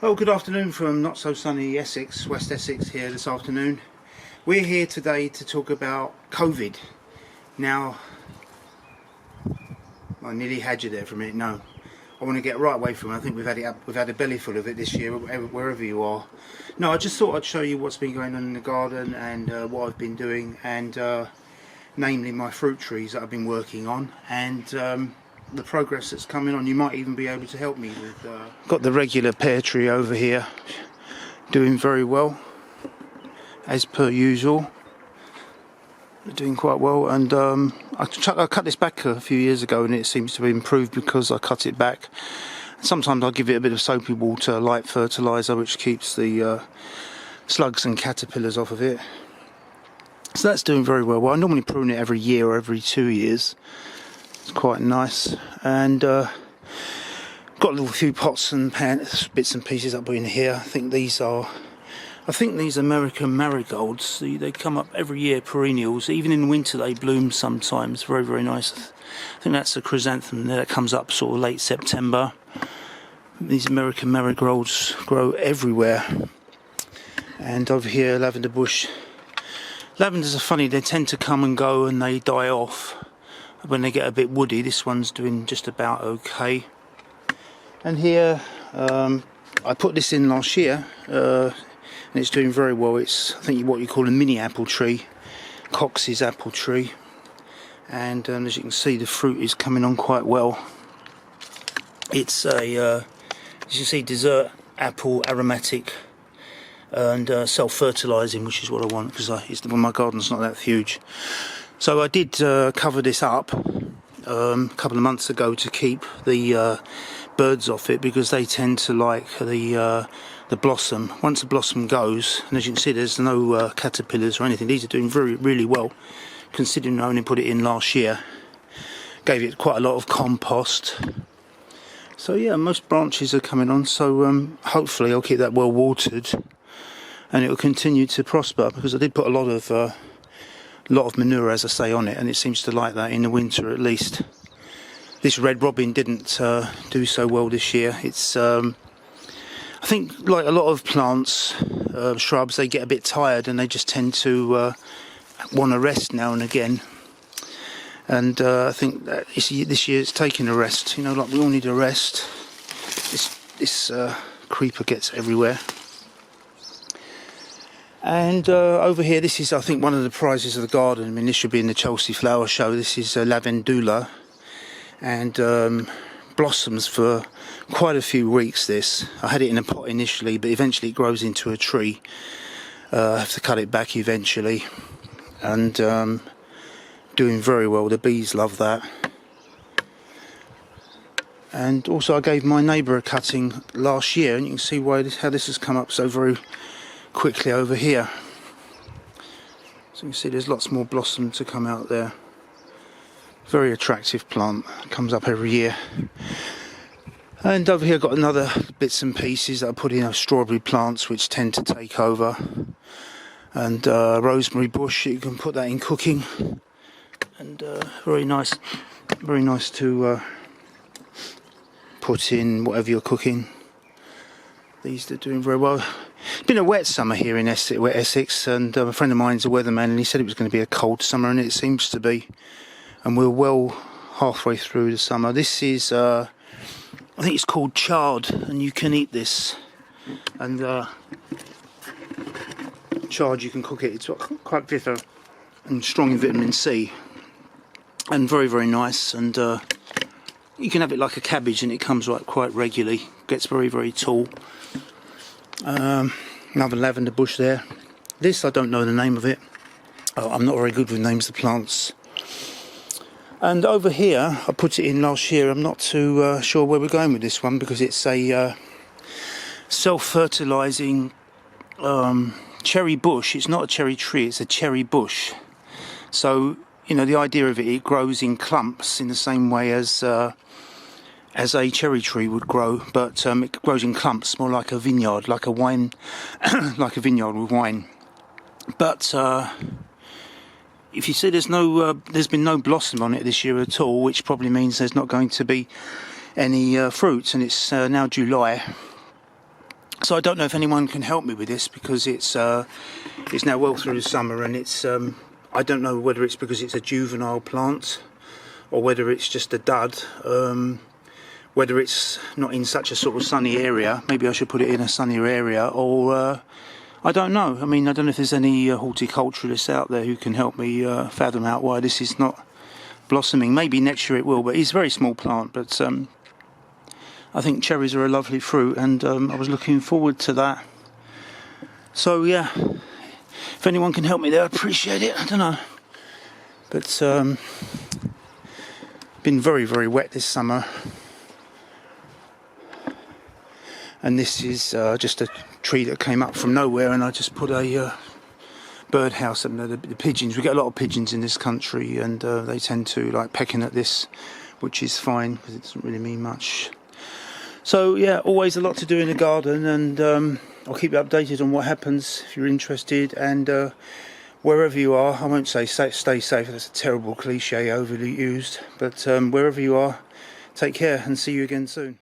Well, good afternoon from not so sunny Essex, West Essex here this afternoon. We're here today to talk about COVID. Now, I nearly had you there for a minute. No, I want to get right away from it. I think we've had a belly full of it this year, wherever you are. No, I just thought I'd show you what's been going on in the garden and what I've been doing, and namely my fruit trees that I've been working on, and the progress that's coming on. You might even be able to help me with. Got the regular pear tree over here, doing very well, as per usual. They're doing quite well, and I cut this back a few years ago, and it seems to have improved because I cut it back. Sometimes I give it a bit of soapy water, light fertiliser, which keeps the slugs and caterpillars off of it. So that's doing very well. Well, I normally prune it every year or every 2 years. It's quite nice, and got a little few pots and bits and pieces up in here. I think these American marigolds. They come up every year, perennials. Even in winter they bloom sometimes. Very, very nice. I think that's a chrysanthemum there that comes up sort of late September. These American marigolds grow everywhere. And over here, lavender bush. Lavenders are funny. They tend to come and go, and they die off when they get a bit woody. This one's doing just about okay. And here, I put this in last year, and it's doing very well. It's, I think, what you call a mini apple tree, Cox's apple tree, and as you can see, the fruit is coming on quite well. It's a, as you can see, dessert apple, aromatic, and self-fertilising, which is what I want, because my garden's not that huge. So I did cover this up a couple of months ago to keep the birds off it, because they tend to like the blossom. Once the blossom goes, and as you can see, there's no caterpillars or anything. These are doing really well, considering I only put it in last year. Gave it quite a lot of compost. So yeah, most branches are coming on. So hopefully I'll keep that well watered, and it will continue to prosper, because I did put a lot of manure, as I say, on it, and it seems to like that in the winter at least. This red robin didn't do so well this year. It's I think, like a lot of plants, shrubs, they get a bit tired and they just tend to want to rest now and again. And I think that this year it's taking a rest. You know, like we all need a rest. This creeper gets everywhere. And over here, this is, I think, one of the prizes of the garden. I mean, this should be in the Chelsea Flower Show. This is Lavandula, and blossoms for quite a few weeks. This, I had it in a pot initially, but eventually it grows into a tree. I have to cut it back eventually, and doing very well. The bees love that. And also, I gave my neighbour a cutting last year, and you can see how this has come up so very quickly over here. So you can see there's lots more blossom to come out there. Very attractive plant, comes up every year. And over here I've got another bits and pieces that I put in, strawberry plants which tend to take over, and rosemary bush. You can put that in cooking, and very nice to put in whatever you're cooking. These are doing very well. It's been a wet summer here in Essex, and a friend of mine's a weatherman, and he said it was going to be a cold summer, and it seems to be. And we're well halfway through the summer. This is, I think it's called chard, and you can eat this. And chard, you can cook it. It's quite bitter and strong in vitamin C, and very, very nice. And you can have it like a cabbage, and it comes right quite regularly. Gets very, very tall. Another lavender bush there. This, I don't know the name of it. I'm not very good with names of plants. And over here, I put it in last year. I'm not too sure where we're going with this one, because it's a self-fertilising cherry bush. It's not a cherry tree, it's a cherry bush. So, you know, the idea of it grows in clumps in the same way as a cherry tree would grow, but it grows in clumps, more like a vineyard, like a wine, like a vineyard with wine. But if you see, there's been no blossom on it this year at all, which probably means there's not going to be any fruit, and it's now July. So I don't know if anyone can help me with this, because it's now well through the summer, and it's I don't know whether it's because it's a juvenile plant or whether it's just a dud. Whether it's not in such a sort of sunny area, maybe I should put it in a sunnier area, or I don't know. I mean, I don't know if there's any horticulturalists out there who can help me fathom out why this is not blossoming. Maybe next year it will, but it's a very small plant. But I think cherries are a lovely fruit, and I was looking forward to that. So yeah, if anyone can help me there, I'd appreciate it. I don't know, but been very, very wet this summer. And this is just a tree that came up from nowhere, and I just put a birdhouse up there. The pigeons, we get a lot of pigeons in this country, and they tend to like pecking at this, which is fine because it doesn't really mean much. So yeah, always a lot to do in the garden, and I'll keep you updated on what happens if you're interested. And wherever you are, I won't say stay safe, that's a terrible cliche, overly used, but wherever you are, take care and see you again soon.